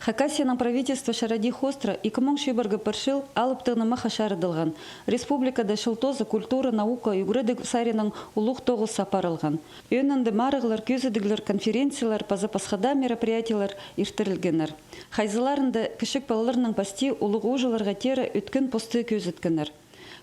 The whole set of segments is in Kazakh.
Хакасияның правительство шаради хостра 2000 бұрғы піршіл алып тұғнымы хашарыдылған. Республикада шылтозы культура, наука, югрыдық сарының улуқ тоғыз сапарылған. Өнінді марығылар, көзідігілер, конференциялар, пазапасхада мероприятиялар иртірілгенер. Хайзыларында кішік балаларының пасти улуқ ұжыларға тері өткен посты көзіткенер.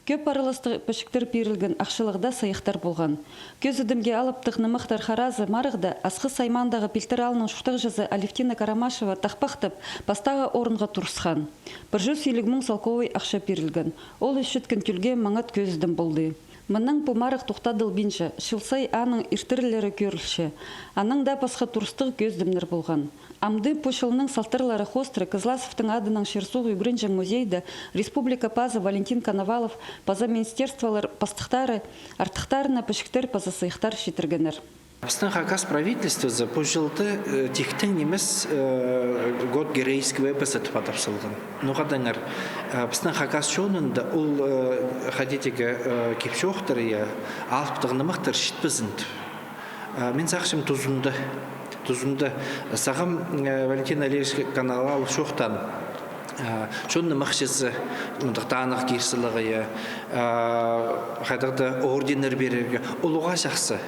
Көп аралысты пішіктер берілген ақшылығда сайықтар болған. Көзідімге алып тұғнымықтар харазы марығда асқы саймандағы пилтералының шуқтық жазы Алевтина Карамашева тақпақтып, пастағы орынға тұрсқан. 150 мың салковой ақша берілген. Ол үшіткен күлге маңат көзідім болды. Мұның бұл марық тұқтадыл бенші, шылсай аның иртірлері көрілші. Аның да пасқа тұрыстық көздімдер болған. Амды пошылының салтырлары хостры Кызласовтың адының шерсуғы үгрінжен музейді Республика Паза Валентин Коновалов Паза министерстволар пастықтары, артықтарына пішіктер паза сайықтар шетіргенер. Біздің Хакас правительство за пожылды тектің немес год герейского эпоса тапсылған. Нұғадаңар, біздің Хакас шонында ол хадетеге кепшоқтыры алыптығынымықтыр шетпізінді. Мен сақшым тұзымды сағым Валентин Алексеевич каналы шоқтан. Шонны мақшысы мұндықтанық керсілігі, қайдағды орденер берерге олуға жақсы.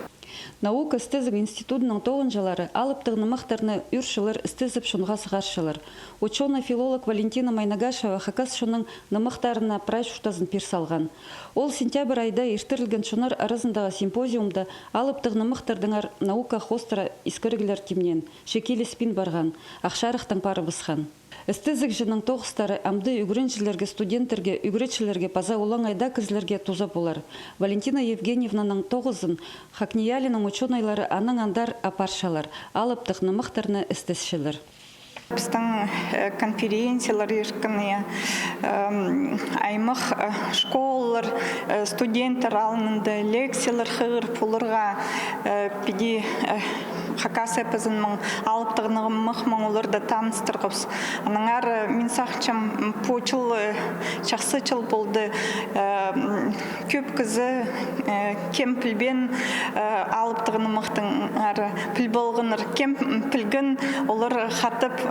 Наука істізік институтының тоғынжалары алып тұғнымақтарны үршілер істізіп шынға сығаршылар. Ученый-филолог Валентина Майнагашева Хакас шының нымықтарына прайс шуштазын персалған. Ол сентябрь айда ертірілген шынар арызындағы симпозиумда алып тұғнымақтардыңар наука хостыра искіргілер темнен, шекелі спин барған, ақшарықтың пары бұсқан. Істізік жының тоғыстары амды үгіріншілерге, студенттерге, үгіретшілерге, паза олаң айда кізлерге туза болар. Валентина Евгеньевнаның тоғызын Хакниялінің ученыйлары аның андар апаршалар, алып тұғнымықтарны істесшілер. Біздің конференциялар еркіне аймақ школалар, студенттер алынынды лекциялар қығыр пұлырға педе Хакас эпізінің алып тұғынығы мұқмың оларды таныстырғыз. Аныңар мен сақчым пөчіл, шақсы чыл болды көп кізі кем пілбен алып тұғыны мұқтың піл болғыныр. Кем пілгін олар қатып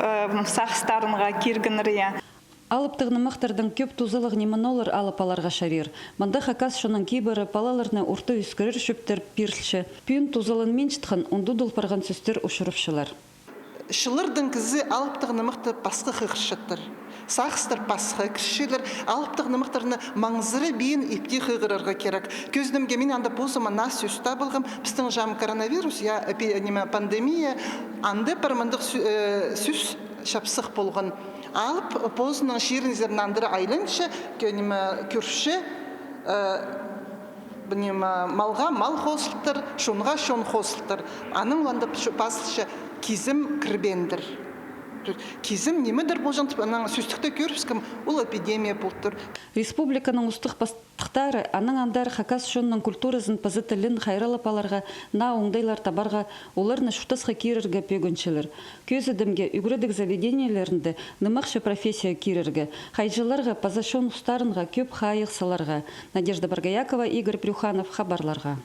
сақстарынға кергінір. Алып тұғнымақтардың көп тузылық немінолар алып аларға шарер. Мында Хакас шының кейбірі палаларына орты үскірір шөптер перші. Пүйін тузылын меншітқын онды долпарған сөстер ұшырыпшылар. Шылырдың кізі алып тұғнымақты пасқы қығыршыттыр. Сақыстыр пасқы кішілер алып тұғнымақтарына маңызыры бейін епте қығырарға керек. Көздімге мен анда бозыма нас үсті болғым. Біздің жам коронавирус, пандемия, анды пармандық сүс шапсық болған. Алып позының шерінзерін андыры айлыншы, көрші малға мал қосылтыр, шонға шон қосылтыр. Аның оланда басылшы кезім кірбендір. Кезім немедір болжантып, аның сөстікті көріпскім, ол эпидемия болтыр. Республиканың ұстық бастықтары аның андар Хакас шонның культурызын пазытылын хайралапаларға на оңдайлар табарға оларны шутасқа кирерге пөгіншілер. Көзідімге үгірідік заведениялерінде нымақшы профессия кирерге, хайжыларға пазашон ұстарынға көп хайық саларға. Надежда Баргаякова, Игорь Прюханов, хабарларға.